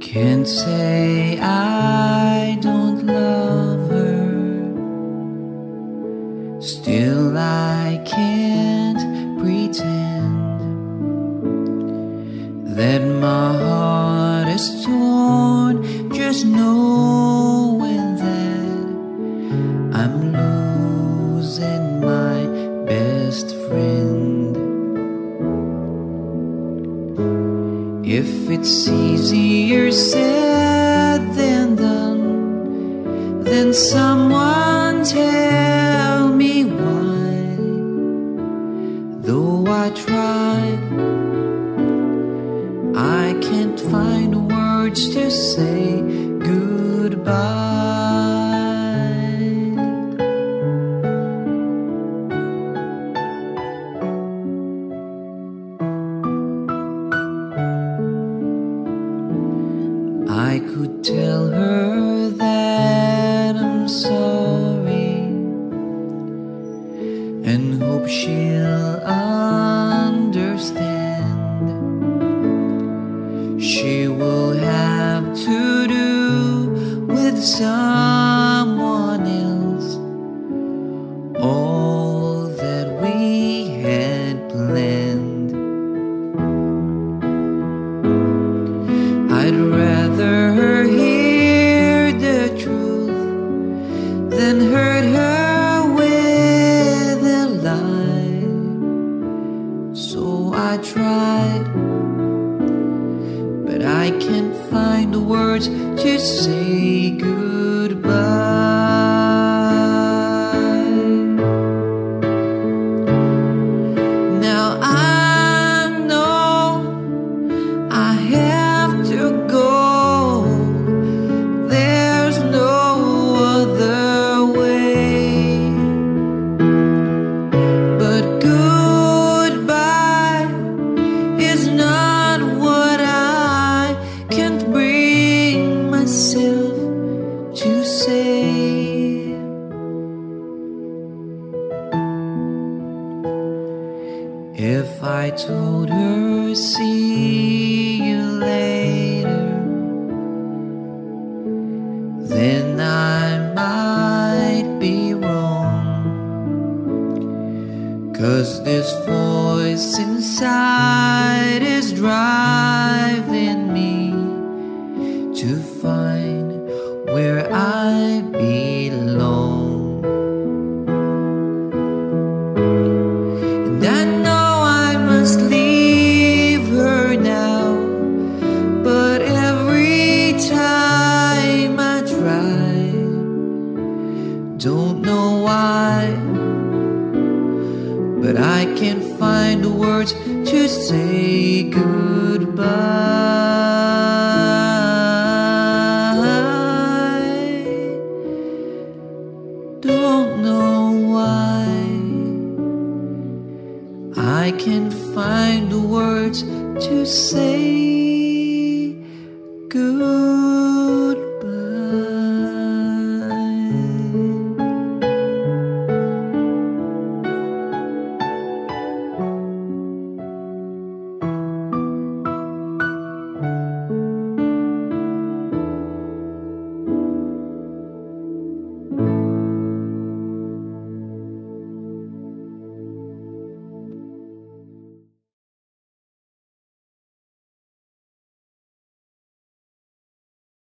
Can't say I don't love her, still I can't pretend that my heart is torn, just knowing that I'm losing my best friend. If it's easier said than done, then someone tell me why. Though I tried, I can't find words to say goodbye. I could tell her that I'm sorry and hope she'll understand. She will have to do with someone else all that we had planned. I'd rather her hear the truth than hurt her with a lie. So I tried, but I can't find the words to say goodbye. Now I know I have to go, there's no other way. But goodbye is not what I can't bring myself to say. If I told her see you later, then I might be wrong. 'Cause this voice inside is driving me to find where I belong. And I know I must leave her now, but every time I try, don't know why, but I can't find the words to say goodbye. Don't know why, I can't find the words to say goodbye.